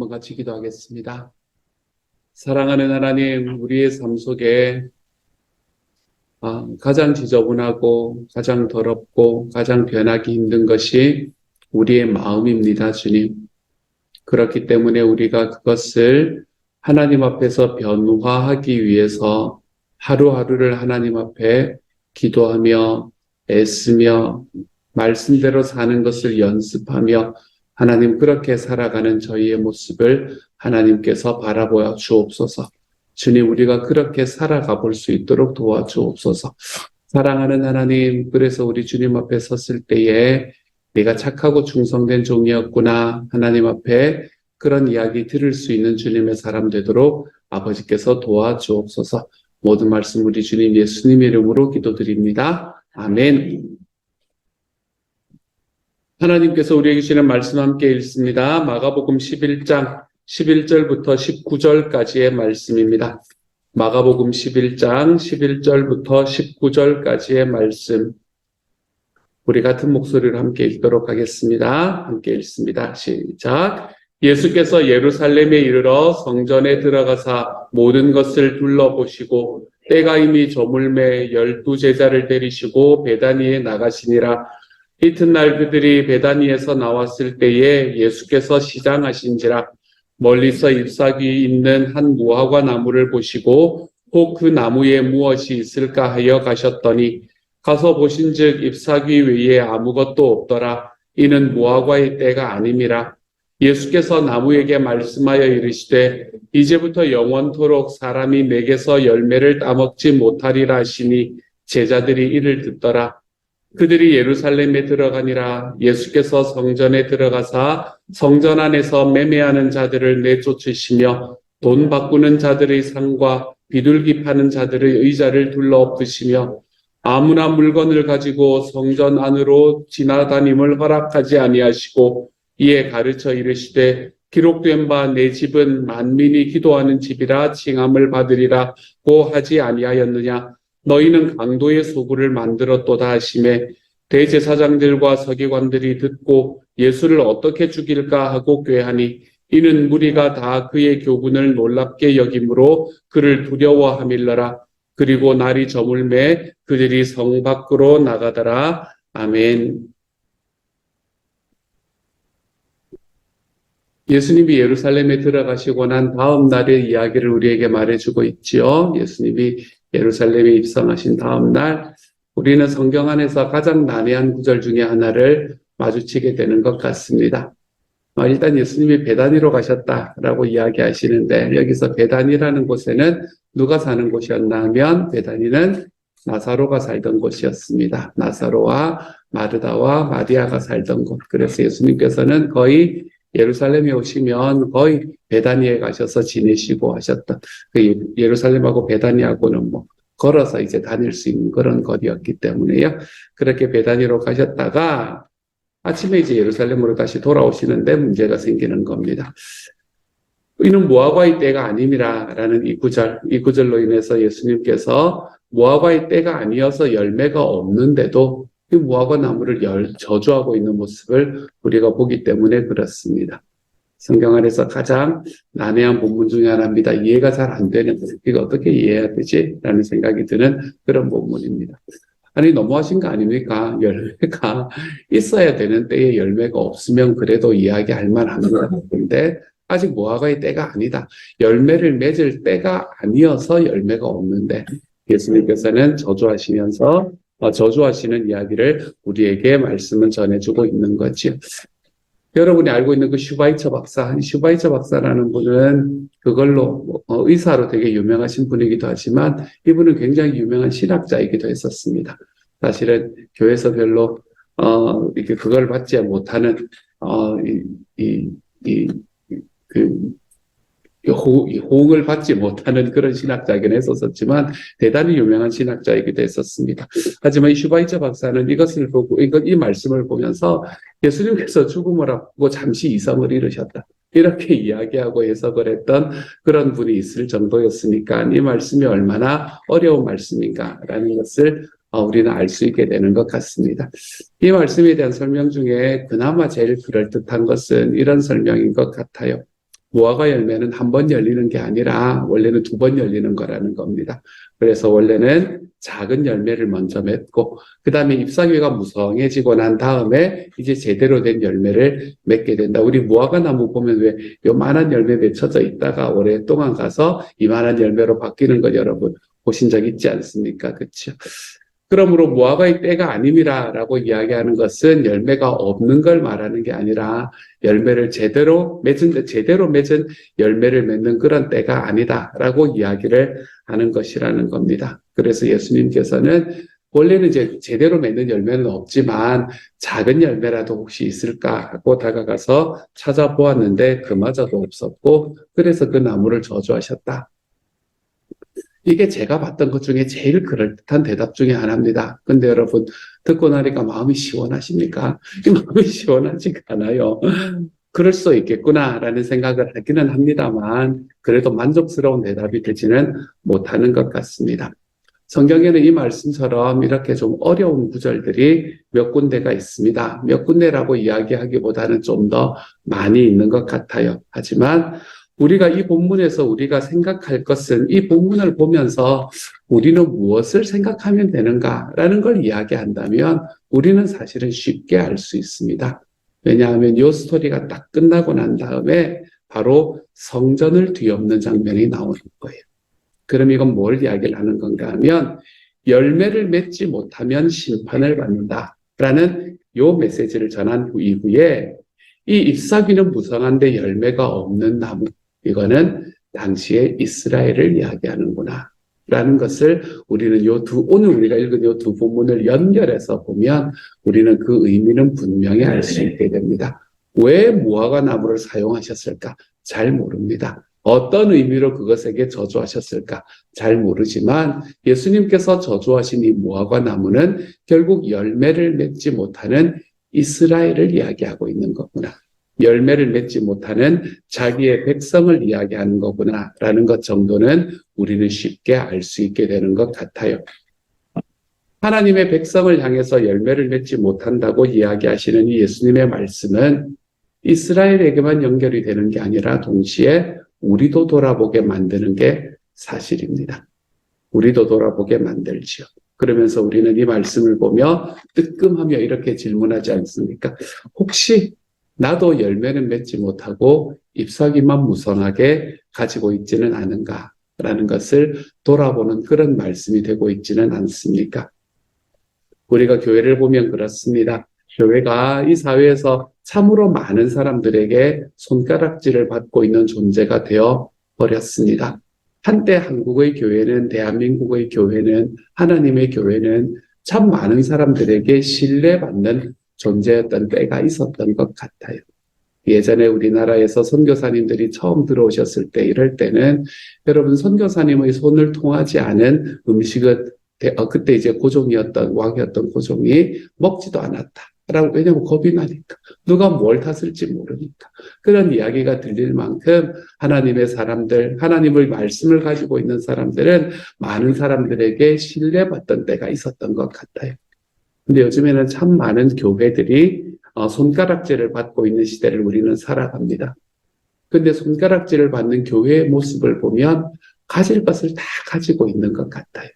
한번 같이 기도하겠습니다. 사랑하는 하나님, 우리의 삶 속에 가장 지저분하고 가장 더럽고 가장 변하기 힘든 것이 우리의 마음입니다, 주님. 그렇기 때문에 우리가 그것을 하나님 앞에서 변화하기 위해서 하루하루를 하나님 앞에 기도하며 애쓰며 말씀대로 사는 것을 연습하며 하나님 그렇게 살아가는 저희의 모습을 하나님께서 바라보아 주옵소서. 주님, 우리가 그렇게 살아가 볼 수 있도록 도와주옵소서. 사랑하는 하나님, 그래서 우리 주님 앞에 섰을 때에 내가 착하고 충성된 종이었구나, 하나님 앞에 그런 이야기 들을 수 있는 주님의 사람 되도록 아버지께서 도와주옵소서. 모든 말씀 우리 주님 예수님의 이름으로 기도드립니다. 아멘. 하나님께서 우리에게 주시는 말씀 함께 읽습니다. 마가복음 11장 11절부터 19절까지의 말씀입니다. 마가복음 11장 11절부터 19절까지의 말씀. 우리 같은 목소리로 함께 읽도록 하겠습니다. 함께 읽습니다. 시작. 예수께서 예루살렘에 이르러 성전에 들어가사 모든 것을 둘러보시고 때가 이미 저물매 12제자를 데리시고 베다니에 나가시니라. 이튿날 그들이 베다니에서 나왔을 때에 예수께서 시장하신지라. 멀리서 잎사귀 있는 한 무화과 나무를 보시고 혹 그 나무에 무엇이 있을까 하여 가셨더니 가서 보신즉 잎사귀 외에 아무것도 없더라. 이는 무화과의 때가 아님이라. 예수께서 나무에게 말씀하여 이르시되 이제부터 영원토록 사람이 내게서 열매를 따먹지 못하리라 하시니 제자들이 이를 듣더라. 그들이 예루살렘에 들어가니라. 예수께서 성전에 들어가사 성전 안에서 매매하는 자들을 내쫓으시며 돈 바꾸는 자들의 상과 비둘기 파는 자들의 의자를 둘러엎으시며 아무나 물건을 가지고 성전 안으로 지나다님을 허락하지 아니하시고 이에 가르쳐 이르시되 기록된 바 내 집은 만민이 기도하는 집이라 칭함을 받으리라고 하지 아니하였느냐. 너희는 강도의 소굴을 만들었도다 하시매 대제사장들과 서기관들이 듣고 예수를 어떻게 죽일까 하고 꾀하니 이는 무리가 다 그의 교훈을 놀랍게 여김으로 그를 두려워함일러라. 그리고 날이 저물매 그들이 성 밖으로 나가더라. 아멘. 예수님이 예루살렘에 들어가시고 난 다음 날의 이야기를 우리에게 말해주고 있지요. 예수님이 예루살렘에 입성하신 다음 날 우리는 성경 안에서 가장 난해한 구절 중에 하나를 마주치게 되는 것 같습니다. 일단 예수님이 베다니로 가셨다라고 이야기하시는데 여기서 베다니라는 곳에는 누가 사는 곳이었나 하면 베다니는 나사로가 살던 곳이었습니다. 나사로와 마르다와 마리아가 살던 곳. 그래서 예수님께서는 거의 예루살렘에 오시면 거의 베다니에 가셔서 지내시고 하셨던 예루살렘하고 베다니하고는 걸어서 이제 다닐 수 있는 그런 거리였기 때문에요. 그렇게 베다니로 가셨다가 아침에 이제 예루살렘으로 다시 돌아오시는데 문제가 생기는 겁니다. 이는 무화과의 때가 아님이라라는 이 구절로 인해서 예수님께서 무화과의 때가 아니어서 열매가 없는데도 이 무화과 나무를 저주하고 있는 모습을 우리가 보기 때문에 그렇습니다. 성경 안에서 가장 난해한 본문 중에 하나입니다. 이해가 잘 안 되는, 이거 어떻게 이해해야 되지? 라는 생각이 드는 그런 본문입니다. 아니, 너무하신 거 아닙니까? 열매가 있어야 되는 때에 열매가 없으면 그래도 이야기할 만한 건데 아직 무화과의 때가 아니다. 열매를 맺을 때가 아니어서 열매가 없는데 예수님께서는 저주하시는 이야기를 우리에게 말씀은 전해주고 있는 거죠. 여러분이 알고 있는 그 슈바이처 박사라는 분은 그걸로 의사로 되게 유명하신 분이기도 하지만 이분은 굉장히 유명한 신학자이기도 했었습니다. 사실은 교회에서 별로 이렇게 그걸 받지 못하는 호응을 받지 못하는 그런 신학자이긴 했었지만 대단히 유명한 신학자이기도 했었습니다. 하지만 이 슈바이처 박사는 이것을 보고 이 말씀을 보면서 예수님께서 죽음을 앞두고 잠시 이성을 잃으셨다. 이렇게 이야기하고 해석을 했던 그런 분이 있을 정도였으니까 이 말씀이 얼마나 어려운 말씀인가라는 것을 우리는 알 수 있게 되는 것 같습니다. 이 말씀에 대한 설명 중에 그나마 제일 그럴듯한 것은 이런 설명인 것 같아요. 무화과 열매는 한 번 열리는 게 아니라 원래는 두 번 열리는 거라는 겁니다. 그래서 원래는 작은 열매를 먼저 맺고 그 다음에 잎사귀가 무성해지고 난 다음에 이제 제대로 된 열매를 맺게 된다. 우리 무화과 나무 보면 왜 요만한 열매 맺혀져 있다가 오랫동안 가서 이만한 열매로 바뀌는 거 여러분 보신 적 있지 않습니까? 그렇죠? 그러므로 무화과의 때가 아님이라라고 이야기하는 것은 열매가 없는 걸 말하는 게 아니라 열매를 제대로 맺은 열매를 맺는 그런 때가 아니다라고 이야기를 하는 것이라는 겁니다. 그래서 예수님께서는 원래는 이제 제대로 맺는 열매는 없지만 작은 열매라도 혹시 있을까 하고 다가가서 찾아보았는데 그마저도 없었고 그래서 그 나무를 저주하셨다. 이게 제가 봤던 것 중에 제일 그럴듯한 대답 중에 하나입니다. 근데 여러분, 듣고 나니까 마음이 시원하십니까? 이 마음이 시원하지가 않아요. 그럴 수 있겠구나라는 생각을 하기는 합니다만, 그래도 만족스러운 대답이 되지는 못하는 것 같습니다. 성경에는 이 말씀처럼 이렇게 좀 어려운 구절들이 몇 군데가 있습니다. 몇 군데라고 이야기하기보다는 좀 더 많이 있는 것 같아요. 하지만 우리가 이 본문에서 우리가 생각할 것은 이 본문을 보면서 우리는 무엇을 생각하면 되는가라는 걸 이야기한다면 우리는 사실은 쉽게 알 수 있습니다. 왜냐하면 이 스토리가 딱 끝나고 난 다음에 바로 성전을 뒤엎는 장면이 나오는 거예요. 그럼 이건 뭘 이야기를 하는 건가 하면 열매를 맺지 못하면 심판을 받는다라는 이 메시지를 전한 이후에 이 잎사귀는 무성한데 열매가 없는 나무 이거는 당시의 이스라엘을 이야기하는구나 라는 것을 우리는 오늘 우리가 읽은 이 두 본문을 연결해서 보면 우리는 그 의미는 분명히 알 수 있게 됩니다. 왜 무화과 나무를 사용하셨을까? 잘 모릅니다. 어떤 의미로 그것에게 저주하셨을까? 잘 모르지만 예수님께서 저주하신 이 무화과 나무는 결국 열매를 맺지 못하는 이스라엘을 이야기하고 있는 거구나. 열매를 맺지 못하는 자기의 백성을 이야기하는 거구나라는 것 정도는 우리는 쉽게 알 수 있게 되는 것 같아요. 하나님의 백성을 향해서 열매를 맺지 못한다고 이야기하시는 이 예수님의 말씀은 이스라엘에게만 연결이 되는 게 아니라 동시에 우리도 돌아보게 만드는 게 사실입니다. 우리도 돌아보게 만들지요. 그러면서 우리는 이 말씀을 보며 뜨끔하며 이렇게 질문하지 않습니까? 혹시 나도 열매는 맺지 못하고 잎사귀만 무성하게 가지고 있지는 않은가라는 것을 돌아보는 그런 말씀이 되고 있지는 않습니까? 우리가 교회를 보면 그렇습니다. 교회가 이 사회에서 참으로 많은 사람들에게 손가락질을 받고 있는 존재가 되어 버렸습니다. 한때 한국의 교회는, 대한민국의 교회는, 하나님의 교회는 참 많은 사람들에게 신뢰받는 존재였던 때가 있었던 것 같아요. 예전에 우리나라에서 선교사님들이 처음 들어오셨을 때 이럴 때는 여러분 선교사님의 손을 통하지 않은 음식은 그때 이제 왕이었던 고종이 먹지도 않았다. 왜냐하면 겁이 나니까. 누가 뭘 탔을지 모르니까. 그런 이야기가 들릴 만큼 하나님의 사람들, 하나님의 말씀을 가지고 있는 사람들은 많은 사람들에게 신뢰받던 때가 있었던 것 같아요. 근데 요즘에는 참 많은 교회들이 손가락질을 받고 있는 시대를 우리는 살아갑니다. 근데 손가락질을 받는 교회의 모습을 보면 가질 것을 다 가지고 있는 것 같아요.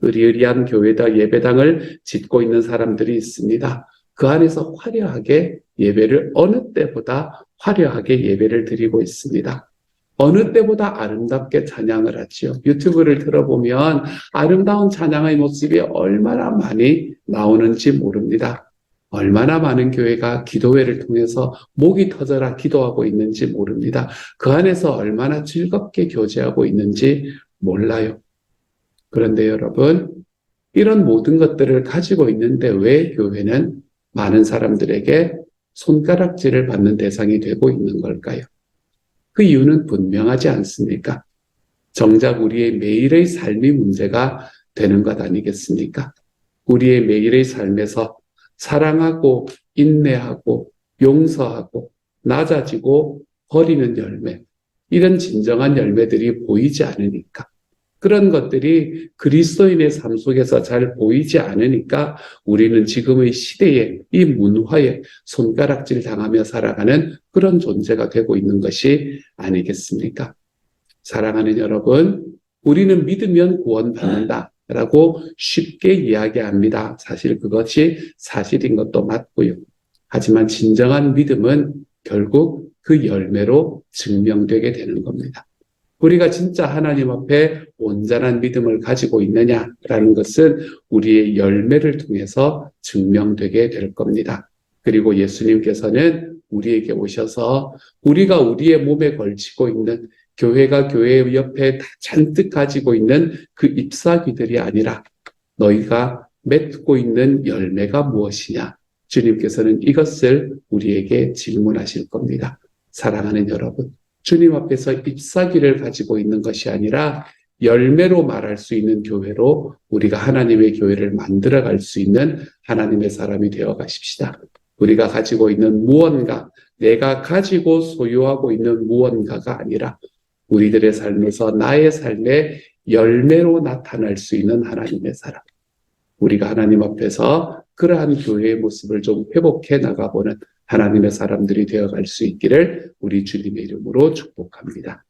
의리의리한 교회다 예배당을 짓고 있는 사람들이 있습니다. 그 안에서 화려하게 예배를 어느 때보다 화려하게 예배를 드리고 있습니다. 어느 때보다 아름답게 찬양을 하지요. 유튜브를 들어보면 아름다운 찬양의 모습이 얼마나 많이 나오는지 모릅니다. 얼마나 많은 교회가 기도회를 통해서 목이 터져라 기도하고 있는지 모릅니다. 그 안에서 얼마나 즐겁게 교제하고 있는지 몰라요. 그런데 여러분, 이런 모든 것들을 가지고 있는데 왜 교회는 많은 사람들에게 손가락질을 받는 대상이 되고 있는 걸까요? 그 이유는 분명하지 않습니까? 정작 우리의 매일의 삶이 문제가 되는 것 아니겠습니까? 우리의 매일의 삶에서 사랑하고 인내하고 용서하고 낮아지고 버리는 열매, 이런 진정한 열매들이 보이지 않으니까. 그런 것들이 그리스도인의 삶 속에서 잘 보이지 않으니까 우리는 지금의 시대에 이 문화에 손가락질 당하며 살아가는 그런 존재가 되고 있는 것이 아니겠습니까? 사랑하는 여러분, 우리는 믿으면 구원받는다 라고 쉽게 이야기합니다. 사실 그것이 사실인 것도 맞고요. 하지만 진정한 믿음은 결국 그 열매로 증명되게 되는 겁니다. 우리가 진짜 하나님 앞에 온전한 믿음을 가지고 있느냐라는 것은 우리의 열매를 통해서 증명되게 될 겁니다. 그리고 예수님께서는 우리에게 오셔서 우리가 우리의 몸에 걸치고 있는 교회가 교회 옆에 다 잔뜩 가지고 있는 그 잎사귀들이 아니라 너희가 맺고 있는 열매가 무엇이냐? 주님께서는 이것을 우리에게 질문하실 겁니다. 사랑하는 여러분, 주님 앞에서 잎사귀를 가지고 있는 것이 아니라 열매로 말할 수 있는 교회로 우리가 하나님의 교회를 만들어갈 수 있는 하나님의 사람이 되어 가십시다. 우리가 가지고 있는 무언가, 내가 가지고 소유하고 있는 무언가가 아니라 우리들의 삶에서 나의 삶의 열매로 나타날 수 있는 하나님의 사람. 우리가 하나님 앞에서 그러한 교회의 모습을 좀 회복해 나가보는 하나님의 사람들이 되어갈 수 있기를 우리 주님의 이름으로 축복합니다.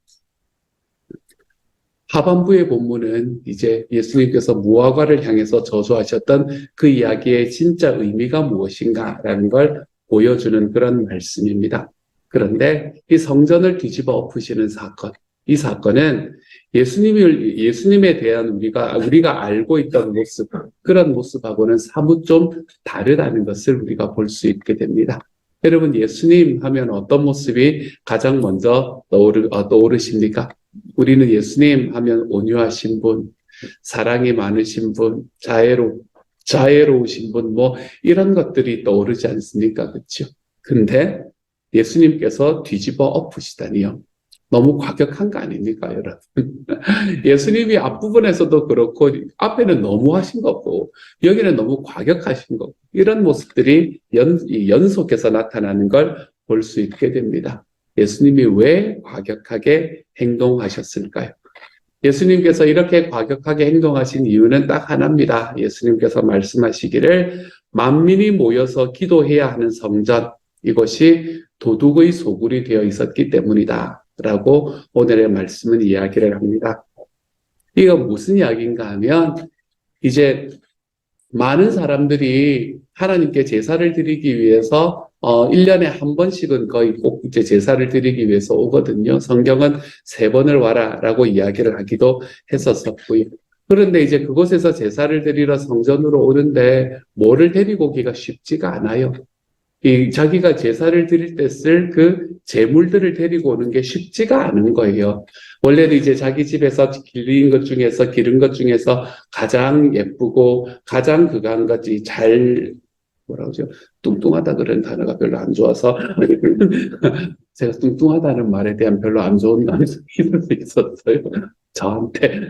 하반부의 본문은 이제 예수님께서 무화과를 향해서 저주하셨던 그 이야기의 진짜 의미가 무엇인가라는 걸 보여주는 그런 말씀입니다. 그런데 이 성전을 뒤집어 엎으시는 사건, 이 사건은 예수님에 대한 우리가 알고 있던 모습, 그런 모습하고는 사뭇 좀 다르다는 것을 우리가 볼 수 있게 됩니다. 여러분, 예수님 하면 어떤 모습이 가장 먼저 떠오르십니까? 우리는 예수님 하면 온유하신 분, 사랑이 많으신 분, 자애로우신 분, 이런 것들이 떠오르지 않습니까? 그렇죠? 근데 예수님께서 뒤집어 엎으시다니요. 너무 과격한 거 아닙니까, 여러분? 예수님이 앞부분에서도 그렇고, 앞에는 너무 하신 거고, 여기는 너무 과격하신 거고, 이런 모습들이 연속해서 나타나는 걸 볼 수 있게 됩니다. 예수님이 왜 과격하게 행동하셨을까요? 예수님께서 이렇게 과격하게 행동하신 이유는 딱 하나입니다. 예수님께서 말씀하시기를 만민이 모여서 기도해야 하는 성전, 이것이 도둑의 소굴이 되어 있었기 때문이다 라고 오늘의 말씀은 이야기를 합니다. 이거 무슨 이야기인가 하면 이제 많은 사람들이 하나님께 제사를 드리기 위해서 1년에 한 번씩은 거의 꼭 이제 제사를 드리기 위해서 오거든요. 성경은 3번을 와라 라고 이야기를 하기도 했었고요. 그런데 이제 그곳에서 제사를 드리러 성전으로 오는데 뭐를 데리고 오기가 쉽지가 않아요. 자기가 제사를 드릴 때 쓸 그 제물들을 데리고 오는 게 쉽지가 않은 거예요. 원래는 이제 자기 집에서 기른 것 중에서 가장 예쁘고 가장 그한 가지 뚱뚱하다 그런 단어가 별로 안 좋아서 제가 뚱뚱하다는 말에 대한 별로 안 좋은 감정이 있었어요. 저한테.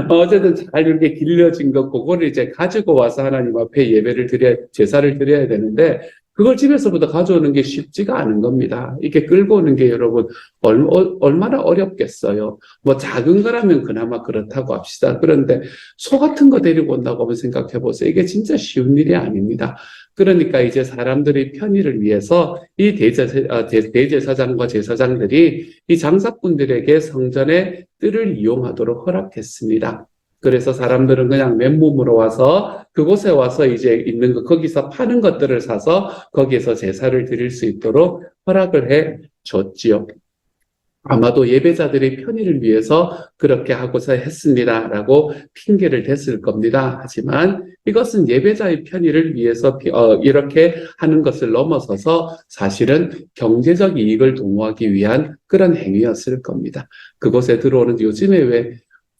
어쨌든 잘 이렇게 길러진 것, 그거를 이제 가지고 와서 하나님 앞에 제사를 드려야 되는데, 그걸 집에서부터 가져오는 게 쉽지가 않은 겁니다. 이렇게 끌고 오는 게 여러분, 얼마나 어렵겠어요. 작은 거라면 그나마 그렇다고 합시다. 그런데 소 같은 거 데리고 온다고 한번 생각해 보세요. 이게 진짜 쉬운 일이 아닙니다. 그러니까 이제 사람들의 편의를 위해서 이 대제사장과 제사장들이 이 장사꾼들에게 성전의 뜰을 이용하도록 허락했습니다. 그래서 사람들은 그냥 맨몸으로 와서 그곳에 와서 이제 있는 거, 거기서 파는 것들을 사서 거기에서 제사를 드릴 수 있도록 허락을 해 줬지요. 아마도 예배자들의 편의를 위해서 그렇게 하고서 했습니다라고 핑계를 댔을 겁니다. 하지만 이것은 예배자의 편의를 위해서 이렇게 하는 것을 넘어서서 사실은 경제적 이익을 도모하기 위한 그런 행위였을 겁니다. 그곳에 들어오는 요즘에 왜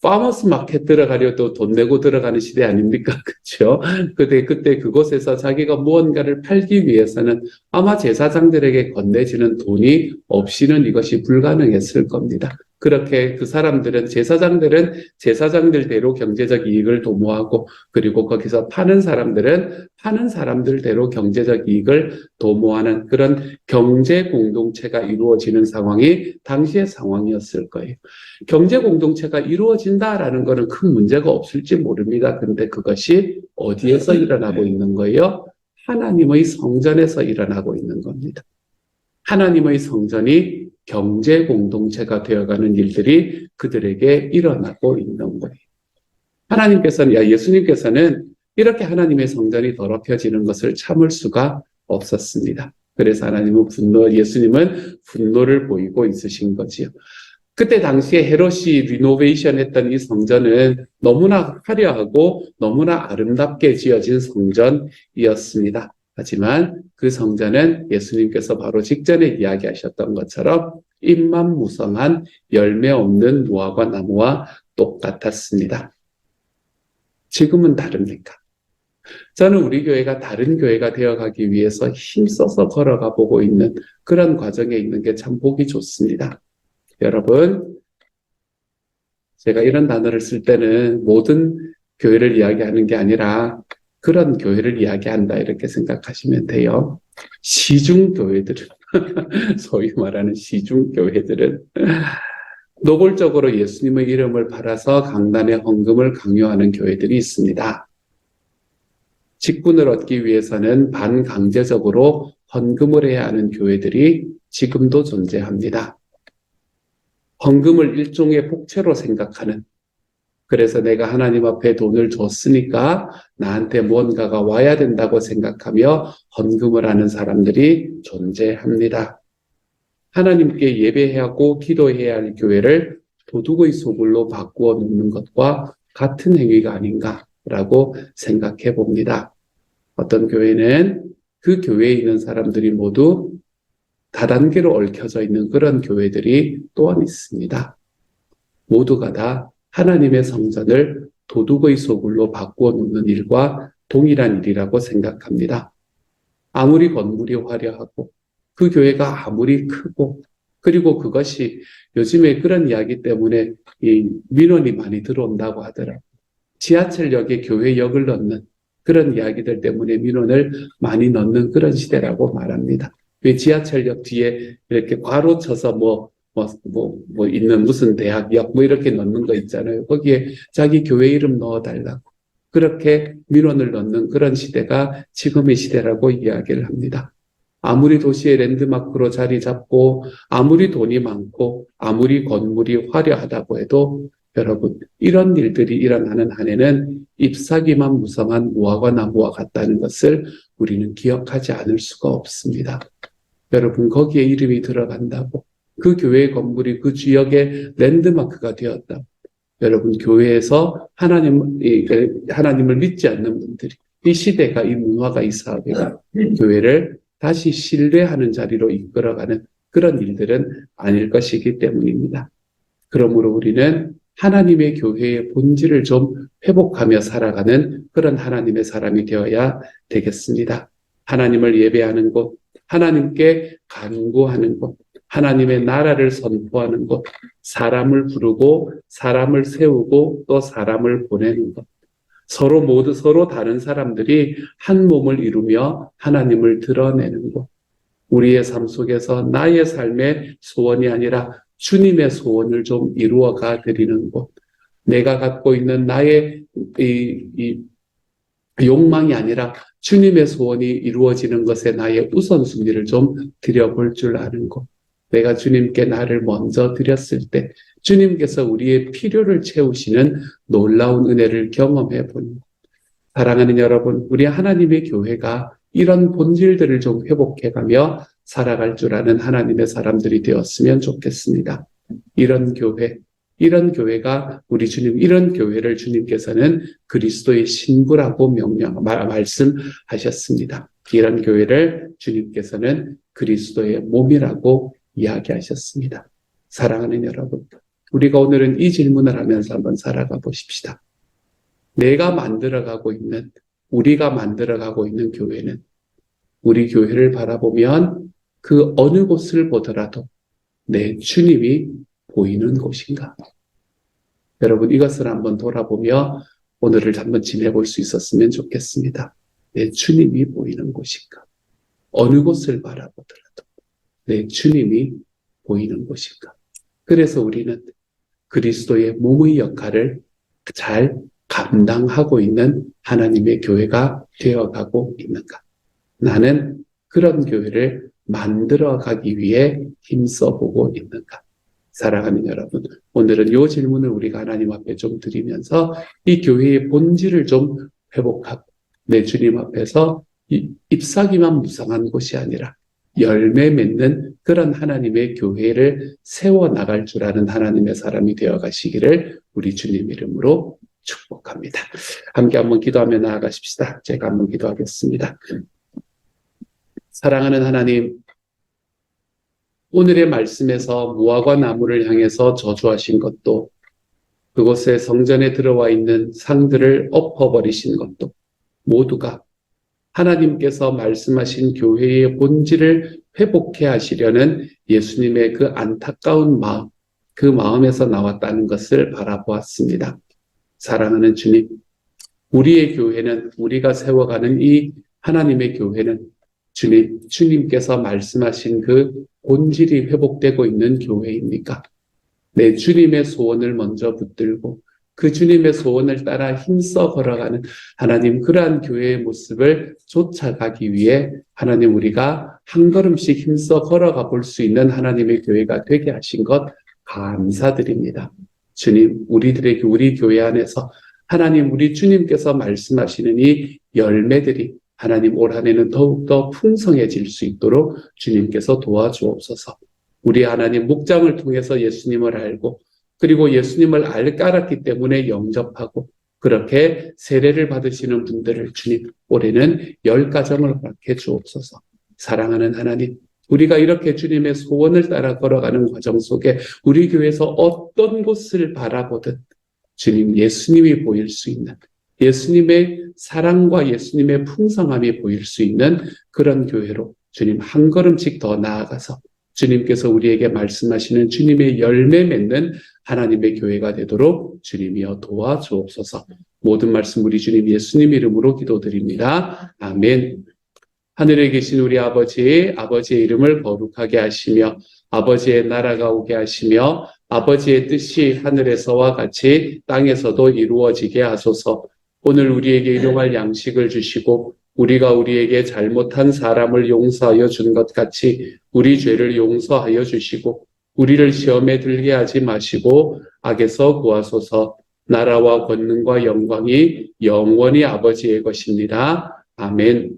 파머스 마켓 들어가려도 돈 내고 들어가는 시대 아닙니까? 그렇죠? 그때 그곳에서 자기가 무언가를 팔기 위해서는 아마 제사장들에게 건네지는 돈이 없이는 이것이 불가능했을 겁니다. 그렇게 그 사람들은 제사장들대로 경제적 이익을 도모하고, 그리고 거기서 파는 사람들은 파는 사람들대로 경제적 이익을 도모하는 그런 경제 공동체가 이루어지는 상황이 당시의 상황이었을 거예요. 경제 공동체가 이루어진다라는 것은 큰 문제가 없을지 모릅니다. 근데 그것이 어디에서 일어나고 있는 거예요? 하나님의 성전에서 일어나고 있는 겁니다. 하나님의 성전이 경제 공동체가 되어가는 일들이 그들에게 일어나고 있는 거예요. 예수님께서는 이렇게 하나님의 성전이 더럽혀지는 것을 참을 수가 없었습니다. 그래서 예수님은 분노를 보이고 있으신 거지요. 그때 당시에 헤롯이 리노베이션 했던 이 성전은 너무나 화려하고 너무나 아름답게 지어진 성전이었습니다. 하지만 그 성전은 예수님께서 바로 직전에 이야기하셨던 것처럼 잎만 무성한 열매 없는 무화과 나무와 똑같았습니다. 지금은 다릅니까? 저는 우리 교회가 다른 교회가 되어가기 위해서 힘써서 걸어가 보고 있는 그런 과정에 있는 게 참 보기 좋습니다. 여러분, 제가 이런 단어를 쓸 때는 모든 교회를 이야기하는 게 아니라 그런 교회를 이야기한다 이렇게 생각하시면 돼요. 시중교회들은 소위 말하는 시중교회들은 노골적으로 예수님의 이름을 팔아서 강단의 헌금을 강요하는 교회들이 있습니다. 직분을 얻기 위해서는 반강제적으로 헌금을 해야 하는 교회들이 지금도 존재합니다. 헌금을 일종의 복채로 생각하는, 그래서 내가 하나님 앞에 돈을 줬으니까 나한테 무언가가 와야 된다고 생각하며 헌금을 하는 사람들이 존재합니다. 하나님께 예배하고 기도해야 할 교회를 도둑의 소굴로 바꾸어 놓는 것과 같은 행위가 아닌가라고 생각해 봅니다. 어떤 교회는 그 교회에 있는 사람들이 모두 다단계로 얽혀져 있는 그런 교회들이 또한 있습니다. 모두가 다 하나님의 성전을 도둑의 소굴로 바꾸어 놓는 일과 동일한 일이라고 생각합니다. 아무리 건물이 화려하고 그 교회가 아무리 크고, 그리고 그것이 요즘에 그런 이야기 때문에 이 민원이 많이 들어온다고 하더라고요. 지하철역에 교회역을 넣는 그런 이야기들 때문에 민원을 많이 넣는 그런 시대라고 말합니다. 왜 지하철역 뒤에 이렇게 괄호 쳐서 있는 무슨 대학역 이렇게 넣는 거 있잖아요. 거기에 자기 교회 이름 넣어달라고. 그렇게 민원을 넣는 그런 시대가 지금의 시대라고 이야기를 합니다. 아무리 도시의 랜드마크로 자리 잡고, 아무리 돈이 많고, 아무리 건물이 화려하다고 해도 여러분, 이런 일들이 일어나는 한에는 잎사귀만 무성한 무화과 나무와 같다는 것을 우리는 기억하지 않을 수가 없습니다. 여러분, 거기에 이름이 들어간다고, 그 교회의 건물이 그 지역의 랜드마크가 되었다고, 여러분, 교회에서 하나님을 믿지 않는 분들이, 이 시대가, 이 문화가, 이 사회가 교회를 다시 신뢰하는 자리로 이끌어가는 그런 일들은 아닐 것이기 때문입니다. 그러므로 우리는 하나님의 교회의 본질을 좀 회복하며 살아가는 그런 하나님의 사람이 되어야 되겠습니다. 하나님을 예배하는 곳, 하나님께 간구하는 곳, 하나님의 나라를 선포하는 곳, 사람을 부르고 사람을 세우고 또 사람을 보내는 것. 서로 다른 사람들이 한 몸을 이루며 하나님을 드러내는 것. 우리의 삶 속에서 나의 삶의 소원이 아니라 주님의 소원을 좀 이루어가 드리는 곳. 내가 갖고 있는 나의 이 욕망이 아니라 주님의 소원이 이루어지는 것에 나의 우선순위를 좀 드려볼 줄 아는 것. 내가 주님께 나를 먼저 드렸을 때 주님께서 우리의 필요를 채우시는 놀라운 은혜를 경험해 보는 것. 사랑하는 여러분, 우리 하나님의 교회가 이런 본질들을 좀 회복해가며 살아갈 줄 아는 하나님의 사람들이 되었으면 좋겠습니다. 이런 교회가 이런 교회를 주님께서는 그리스도의 신부라고 말씀하셨습니다. 이런 교회를 주님께서는 그리스도의 몸이라고 이야기하셨습니다. 사랑하는 여러분, 우리가 오늘은 이 질문을 하면서 한번 살아가 보십시다. 우리가 만들어가고 있는 교회는, 우리 교회를 바라보면 그 어느 곳을 보더라도 내 주님이 보이는 곳인가? 여러분, 이것을 한번 돌아보며 오늘을 한번 지내볼 수 있었으면 좋겠습니다. 내 주님이 보이는 곳인가? 어느 곳을 바라보더라도 내 주님이 보이는 곳인가? 그래서 우리는 그리스도의 몸의 역할을 잘 감당하고 있는 하나님의 교회가 되어가고 있는가? 나는 그런 교회를 만들어가기 위해 힘써보고 있는가? 사랑하는 여러분, 오늘은 이 질문을 우리가 하나님 앞에 좀 드리면서 이 교회의 본질을 좀 회복하고 내 주님 앞에서 잎사귀만 무성한 곳이 아니라 열매 맺는 그런 하나님의 교회를 세워나갈 줄 아는 하나님의 사람이 되어 가시기를 우리 주님 이름으로 축복합니다. 함께 한번 기도하며 나아가십시다. 제가 한번 기도하겠습니다. 사랑하는 하나님, 오늘의 말씀에서 무화과 나무를 향해서 저주하신 것도, 그곳에 성전에 들어와 있는 상들을 엎어버리신 것도 모두가 하나님께서 말씀하신 교회의 본질을 회복해 하시려는 예수님의 그 안타까운 마음, 그 마음에서 나왔다는 것을 바라보았습니다. 사랑하는 주님, 우리의 교회는, 우리가 세워가는 이 하나님의 교회는 주님께서 말씀하신 그 본질이 회복되고 있는 교회입니까? 내 주님의 소원을 먼저 붙들고 그 주님의 소원을 따라 힘써 걸어가는 하나님, 그러한 교회의 모습을 쫓아가기 위해 하나님, 우리가 한 걸음씩 힘써 걸어가 볼 수 있는 하나님의 교회가 되게 하신 것 감사드립니다. 주님, 우리들에게, 우리 교회 안에서 하나님, 우리 주님께서 말씀하시는 이 열매들이 하나님 올 한 해는 더욱더 풍성해질 수 있도록 주님께서 도와주옵소서. 우리 하나님, 묵장을 통해서 예수님을 알고 그리고 예수님을 알았기 때문에 영접하고 그렇게 세례를 받으시는 분들을 주님, 올해는 10가정을 허락해 주옵소서. 사랑하는 하나님, 우리가 이렇게 주님의 소원을 따라 걸어가는 과정 속에 우리 교회에서 어떤 곳을 바라보든 주님, 예수님이 보일 수 있는, 예수님의 사랑과 예수님의 풍성함이 보일 수 있는 그런 교회로 주님 한 걸음씩 더 나아가서 주님께서 우리에게 말씀하시는 주님의 열매 맺는 하나님의 교회가 되도록 주님이여 도와주옵소서. 모든 말씀 우리 주님 예수님 이름으로 기도드립니다. 아멘. 하늘에 계신 우리 아버지의 이름을 거룩하게 하시며 아버지의 나라가 오게 하시며 아버지의 뜻이 하늘에서와 같이 땅에서도 이루어지게 하소서. 오늘 우리에게 일용할 양식을 주시고 우리가 우리에게 잘못한 사람을 용서하여 준 것 같이 우리 죄를 용서하여 주시고 우리를 시험에 들게 하지 마시고 악에서 구하소서. 나라와 권능과 영광이 영원히 아버지의 것입니다. 아멘.